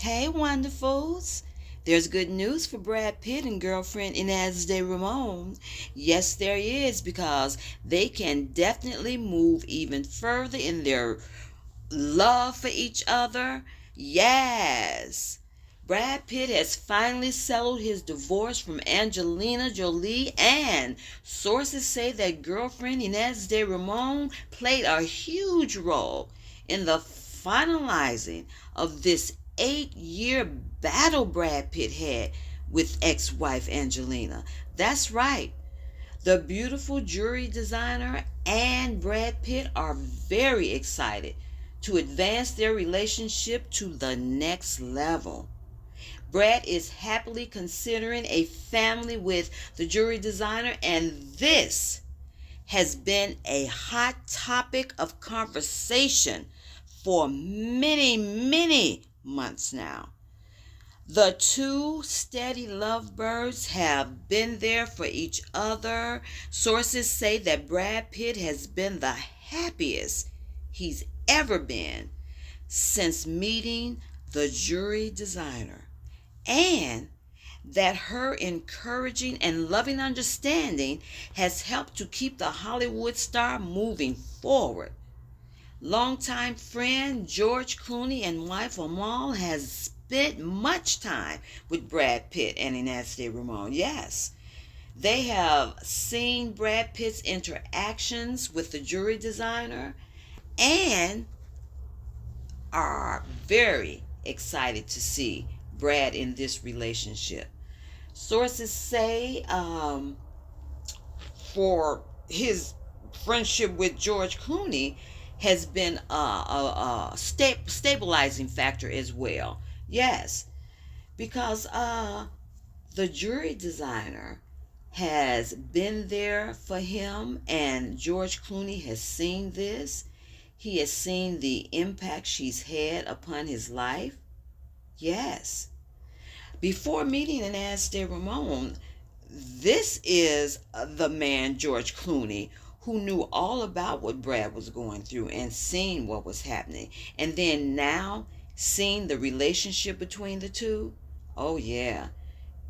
Hey, wonderfuls. There's good news for Brad Pitt and girlfriend Ines de Ramon. Yes, there is, because they can definitely move even further in their love for each other. Yes. Brad Pitt has finally settled his divorce from Angelina Jolie, and sources say that girlfriend Ines de Ramon played a huge role in the finalizing of this 8-year battle Brad Pitt had with ex-wife Angelina. That's right. The beautiful jewelry designer and Brad Pitt are very excited to advance their relationship to the next level. Brad is happily considering a family with the jewelry designer, and this has been a hot topic of conversation for many, many months now. The two steady lovebirds have been there for each other. Sources say that Brad Pitt has been the happiest he's ever been since meeting the jewelry designer, and that her encouraging and loving understanding has helped to keep the Hollywood star moving forward. Longtime friend George Clooney and wife Amal has spent much time with Brad Pitt and Ines de Ramon. Yes, they have seen Brad Pitt's interactions with the jewelry designer and are very excited to see Brad in this relationship. Sources say for his friendship with George Clooney has been a stabilizing factor as well. Yes, because the jewelry designer has been there for him, and George Clooney has seen this. He has seen the impact she's had upon his life. Yes. Before meeting Ines de Ramon, this is the man, George Clooney, who knew all about what Brad was going through and seeing what was happening. And then now, seeing the relationship between the two, oh yeah,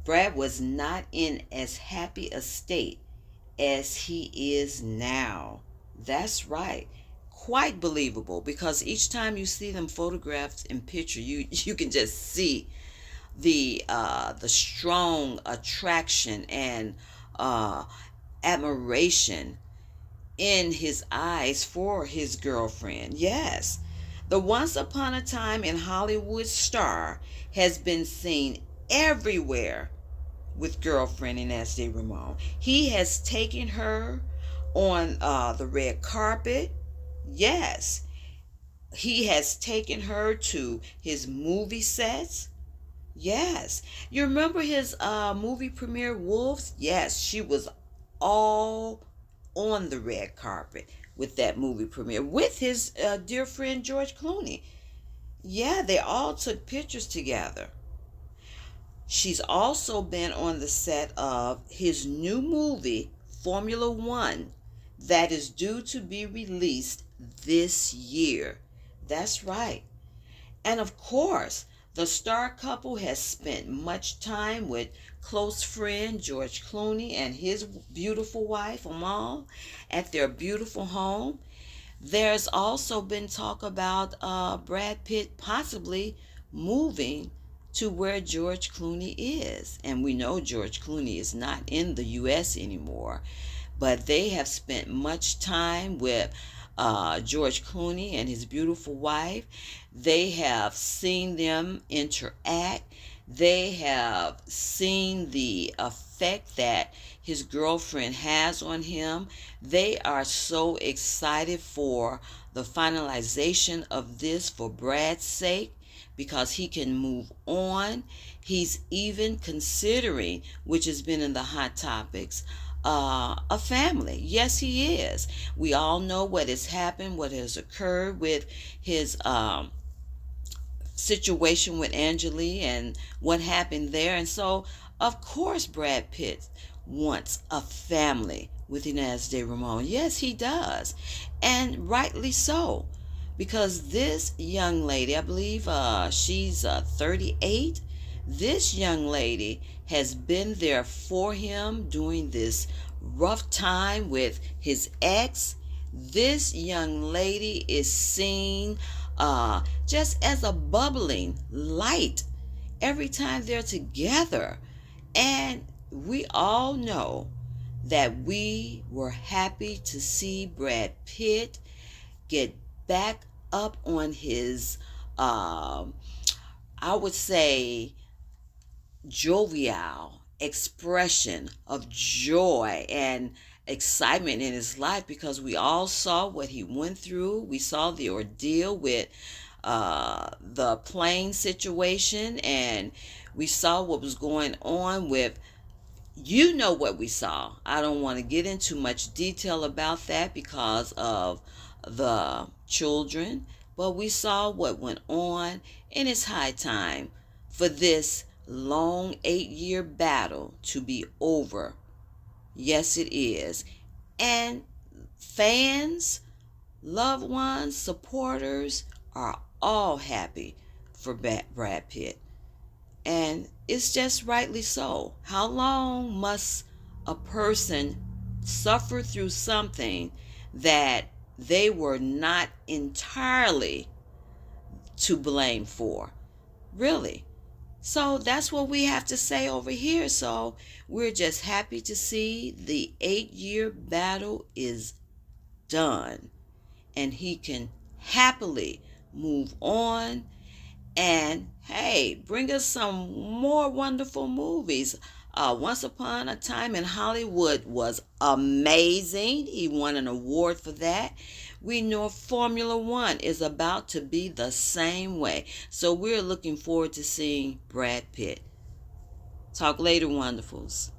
Brad was not in as happy a state as he is now. That's right. Quite believable, because each time you see them photographed in picture, you can just see the strong attraction and admiration in his eyes for his girlfriend. Yes, the once upon a time in Hollywood star has been seen everywhere with girlfriend Ines de Ramon. He has taken her on the red carpet. Yes, he has taken her to his movie sets. Yes. You remember his movie premiere, Wolves? Yes, she was all on the red carpet with that movie premiere with his dear friend George Clooney. Yeah, they all took pictures together. She's also been on the set of his new movie, Formula One, that is due to be released this year. That's right. And of course, the star couple has spent much time with close friend George Clooney and his beautiful wife Amal at their beautiful home. There's also been talk about Brad Pitt possibly moving to where George Clooney is. And we know George Clooney is not in the U.S. anymore, but they have spent much time with George Clooney and his beautiful wife. They have seen them interact. They have seen the effect that his girlfriend has on him. They are so excited for the finalization of this for Brad's sake, because he can move on. He's even considering, which has been in the hot topics, a family. Yes, he is. We all know what has happened, what has occurred with his situation with Angelique and what happened there. And so, of course, Brad Pitt wants a family with Ines de Ramon. Yes, he does. And rightly so. because this young lady, I believe she's 38. This young lady has been there for him during this rough time with his ex. This young lady is seen just as a bubbling light every time they're together. And we all know that we were happy to see Brad Pitt get back up on his, I would say, jovial expression of joy and excitement in his life, because we all saw what he went through. We saw the ordeal with the plane situation, and we saw what was going on with, you know, what we saw. I don't want to get into much detail about that because of the children, but we saw what went on, and it's high time for this long 8-year battle to be over. Yes, it is. And fans, loved ones, supporters are all happy for Brad Pitt. And it's just rightly so. How long must a person suffer through something that they were not entirely to blame for? Really? So that's what we have to say over here. So we're just happy to see the 8-year battle is done, and he can happily move on. And hey, bring us some more wonderful movies. Once Upon a Time in Hollywood was amazing. He won an award for that. We know Formula One is about to be the same way. So we're looking forward to seeing Brad Pitt. Talk later, wonderfuls.